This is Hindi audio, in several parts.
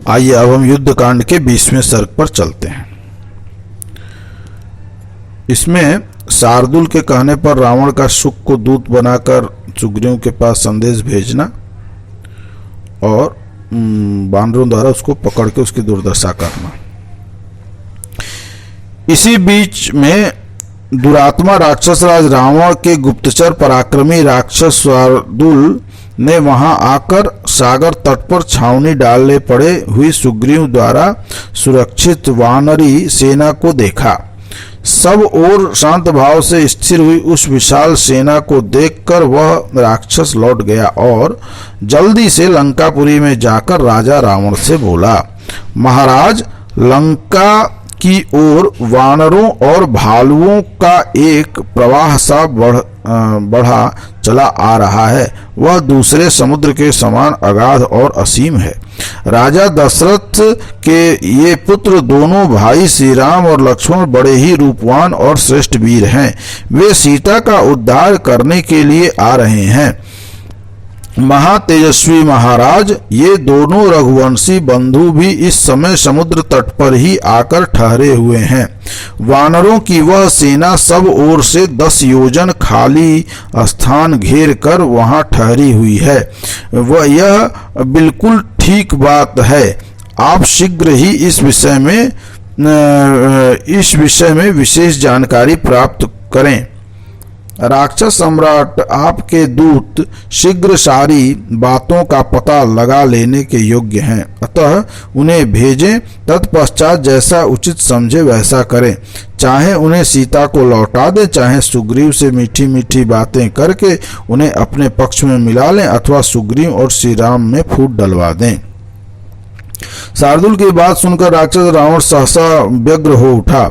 आइए अब हम युद्ध कांड के 20वें सर्ग पर चलते हैं। इसमें शार्दूल के कहने पर रावण का शुक को दूत बनाकर सुग्रीव के पास संदेश भेजना और वानरों द्वारा उसको पकड़ के उसकी दुर्दशा करना। इसी बीच में दुरात्मा राक्षस राज रावण के गुप्तचर पराक्रमी राक्षस शार्दूल ने वहां आकर सागर तट पर छावनी डालने पड़े हुई सुग्रीव द्वारा सुरक्षित वानरी सेना को देखा। सब ओर शांत भाव से स्थिर हुई उस विशाल सेना को देखकर वह राक्षस लौट गया और जल्दी से लंकापुरी में जाकर राजा रावण से बोला, महाराज, लंका की ओर वानरों और भालुओं का एक प्रवाह सा बढ़ा चला आ रहा है। वह दूसरे समुद्र के समान अगाध और असीम है। राजा दशरथ के ये पुत्र दोनों भाई श्री राम और लक्ष्मण बड़े ही रूपवान और श्रेष्ठ वीर हैं। वे सीता का उद्धार करने के लिए आ रहे हैं। महातेजस्वी महाराज, ये दोनों रघुवंशी बंधु भी इस समय समुद्र तट पर ही आकर ठहरे हुए हैं। वानरों की वह सेना सब ओर से 10 योजन खाली स्थान घेर कर वहां ठहरी हुई है। वह यह बिल्कुल ठीक बात है। आप शीघ्र ही इस विषय में विशेष जानकारी प्राप्त करें। राक्षस सम्राट आपके दूत शीघ्र सारी बातों का पता लगा लेने के योग्य हैं, अतः उन्हें भेजें। तत्पश्चात जैसा उचित समझे वैसा करें। चाहे उन्हें सीता को लौटा दें, चाहे सुग्रीव से मीठी मीठी बातें करके उन्हें अपने पक्ष में मिला लें, अथवा सुग्रीव और श्री राम में फूट डलवा दें। शार्दूल की बात सुनकर राक्षस रावण सहसा व्यग्र हो उठा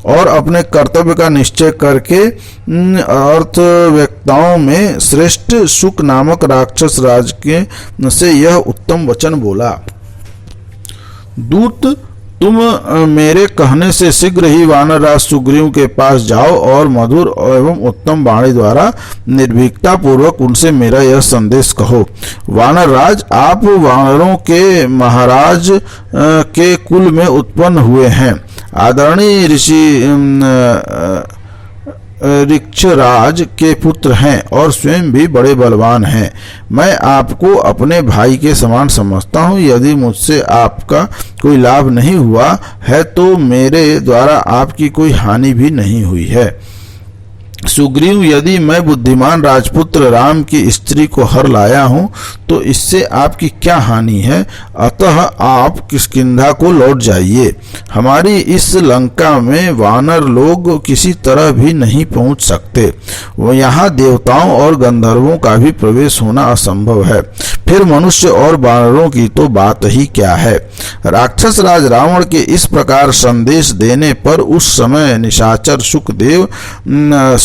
और अपने कर्तव्य का निश्चय करके अर्थवेत्ताओं में श्रेष्ठ शुक नामक राक्षस राज के से यह उत्तम वचन बोला, दूत, तुम मेरे कहने से शीघ्र ही वानर राज सुग्रीव के पास जाओ और मधुर एवं उत्तम वाणी द्वारा निर्भीकता पूर्वक उनसे मेरा यह संदेश कहो। वानर राज, आप वानरों के महाराज के कुल में उत्पन्न हुए हैं। आदरणीय ऋषि ऋक्षराज के पुत्र हैं और स्वयं भी बड़े बलवान हैं। मैं आपको अपने भाई के समान समझता हूँ। यदि मुझसे आपका कोई लाभ नहीं हुआ है तो मेरे द्वारा आपकी कोई हानि भी नहीं हुई है। सुग्रीव, यदि मैं बुद्धिमान राजपुत्र राम की स्त्री को हर लाया हूँ तो इससे आपकी क्या हानि है? अतः आप किष्किंधा को लौट जाइए। हमारी इस लंका में वानर लोग किसी तरह भी नहीं पहुंच सकते। वो यहाँ देवताओं और गंधर्वों का भी प्रवेश होना असंभव है। फिर मनुष्य और वानरों की तो बात ही क्या है। राक्षस राज रावण के इस प्रकार संदेश देने पर उस समय निशाचर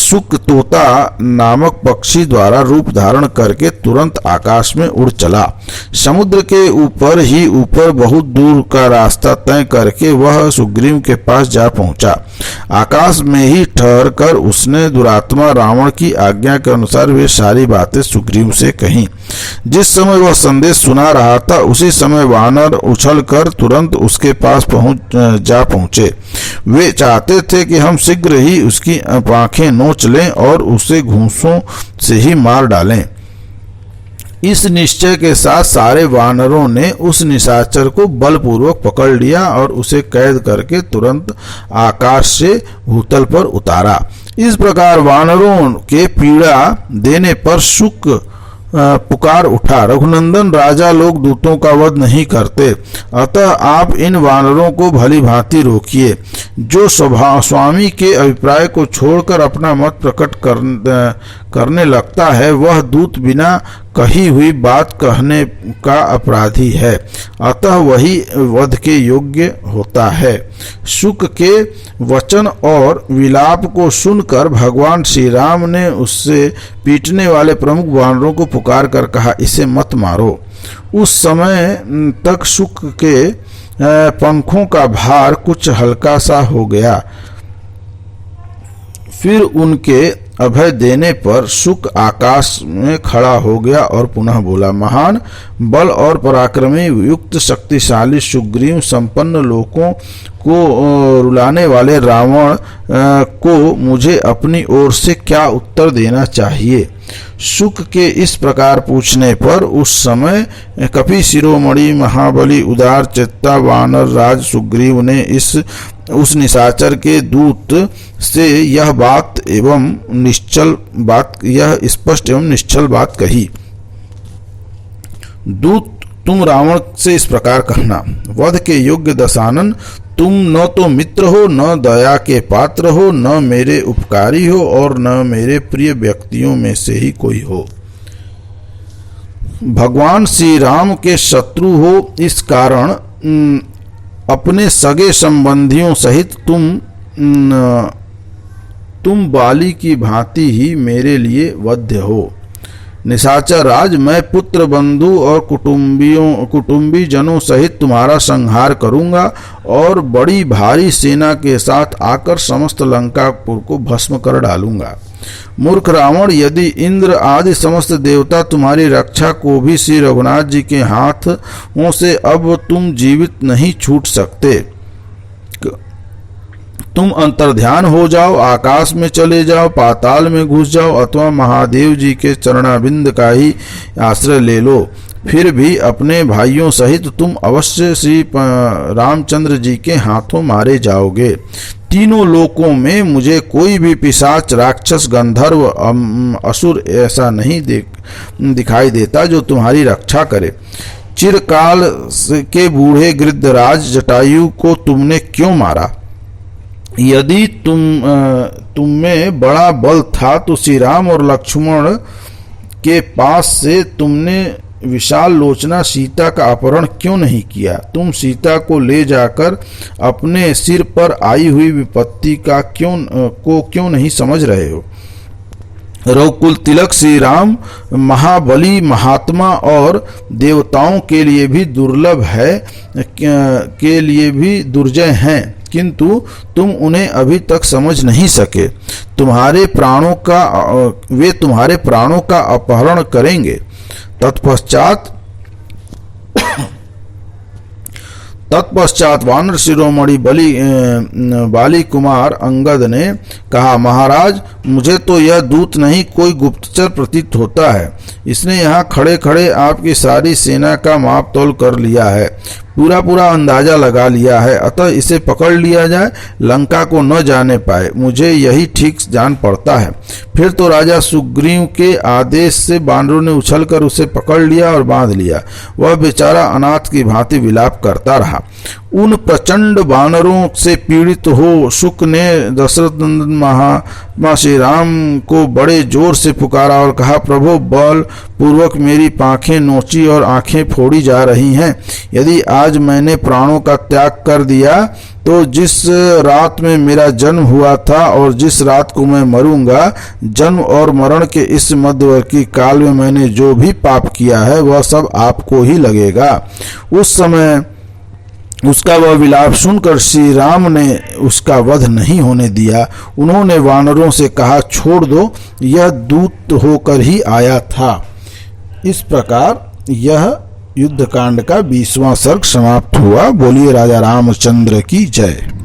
शुक तोता नामक पक्षी द्वारा रूप धारण करके तुरंत आकाश में उड़ चला। समुद्र के ऊपर ही ऊपर बहुत दूर का रास्ता तय करके वह सुग्रीव के पास जा पहुंचा। आकाश में ही ठहर कर उसने दुरात्मा रावण की आज्ञा के अनुसार वे सारी बातें सुग्रीव से कहीं। जिस समय वह संदेश सुना रहा था उसी समय वानर उछलकर तुरंत उसके पास जा पहुंचे। वे चाहते थे कि हम शीघ्र ही उसकी आंखें नोच लें और उसे घूंसों से ही मार डालें। इस निश्चय के साथ सारे वानरों ने उस निशाचर को बलपूर्वक पकड़ लिया और उसे कैद करके तुरंत आकाश से भूतल पर उतारा। इस प्रकार वानरों के पीड़ा देने पर शुक पुकार उठा, रघुनंदन, राजा लोग दूतों का वध नहीं करते, अतः आप इन वानरों को भली भांति रोकिए। जो स्वामी के अभिप्राय को छोड़कर अपना मत प्रकट करने लगता है वह दूत बिना कही हुई बात कहने का अपराधी है, अतः वही वध के योग्य होता है। शुक के वचन और विलाप को सुनकर भगवान श्री राम ने उससे पीटने वाले प्रमुख वानरों को पुकार कर कहा, इसे मत मारो। उस समय तक शुक के पंखों का भार कुछ हल्का सा हो गया। फिर उनके अभय देने पर शुक आकाश में खड़ा हो गया और पुनः बोला, महान बल और पराक्रमी युक्त शक्तिशाली सुग्रीव संपन्न लोकों को रुलाने वाले रावण को मुझे अपनी ओर से क्या उत्तर देना चाहिए। शुक के इस प्रकार पूछने पर उस समय कपि शिरोमणि महाबली उदार चित्ता वानर राज सुग्रीव ने उस निशाचर के दूत से यह स्पष्ट एवं निश्चल बात कही। दूत, तुम रावण से इस प्रकार कहना, वध के योग्य दशानन, तुम न तो मित्र हो, न दया के पात्र हो, न मेरे उपकारी हो और न मेरे प्रिय व्यक्तियों में से ही कोई हो। भगवान श्री राम के शत्रु हो, इस कारण अपने सगे संबंधियों सहित तुम बाली की भांति ही मेरे वध्य वध्य हो। निशाचर राज, मैं पुत्र बंधु और कुटुंबी जनों सहित तुम्हारा संहार करूंगा और बड़ी भारी सेना के साथ आकर समस्त लंकापुर को भस्म कर डालूंगा। मूर्ख रावण, यदि इंद्र आदि समस्त देवता तुम्हारी रक्षा को भी श्री रघुनाथ जी के हाथों से अब तुम जीवित नहीं छूट सकते, तुम अंतर्ध्यान हो जाओ, आकाश में चले जाओ, पाताल में घुस जाओ अथवा महादेव जी के चरणाबिंद का ही आश्रय ले लो, फिर भी अपने भाइयों सहित तुम अवश्य श्री रामचंद्र जी के हाथों मारे जाओगे। तीनों लोकों में मुझे कोई भी पिशाच, राक्षस, गंधर्व, असुर ऐसा नहीं दिखाई देता जो तुम्हारी रक्षा करे। चिरकाल के बूढ़े गिरिधराज जटायु को तुमने क्यों मारा? यदि तुम में बड़ा बल था तो श्री राम और लक्ष्मण के पास से तुमने विशाल लोचना सीता का अपहरण क्यों नहीं किया? तुम सीता को ले जाकर अपने सिर पर आई हुई विपत्ति का क्यों नहीं समझ रहे हो? रघुकुल तिलक श्री राम महाबली, महात्मा और देवताओं के लिए भी दुर्लभ है, के लिए भी दुर्जय हैं, किंतु तुम उन्हें अभी तक समझ नहीं सके। वे तुम्हारे प्राणों का अपहरण करेंगे। तत्पश्चात वानर शिरोमणि बाली कुमार अंगद ने कहा, महाराज, मुझे तो यह दूत नहीं कोई गुप्तचर प्रतीत होता है। इसने यहाँ खड़े खड़े आपकी सारी सेना का माप तोल कर लिया है, पूरा अंदाजा लगा लिया है, अतः इसे पकड़ लिया जाए, लंका को न जाने पाए, मुझे यही ठीक जान पड़ता है। फिर तो राजा सुग्रीव के आदेश से बानरों ने उछलकर उसे पकड़ लिया और बांध लिया। वह बेचारा अनाथ की भांति विलाप करता रहा। उन प्रचंड बानरों से पीड़ित हो शुक ने दशरथ नंदन महात्मा श्री राम को बड़े जोर से पुकारा और कहा, प्रभु, बल पूर्वक मेरी पांखें नोची और आंखें फोड़ी जा रही हैं। यदि आज मैंने प्राणों का त्याग कर दिया तो जिस रात में मेरा जन्म हुआ था और जिस रात को मैं मरूंगा, जन्म और मरण के इस मध्यवर्ती काल में मैंने जो भी पाप किया है वह सब आपको ही लगेगा। उस समय उसका वह विलाप सुनकर श्री राम ने उसका वध नहीं होने दिया। उन्होंने वानरों से कहा, छोड़ दो, यह दूत होकर ही आया था। इस प्रकार यह युद्धकांड का 20वां सर्ग समाप्त हुआ। बोलिए राजा रामचंद्र की जय।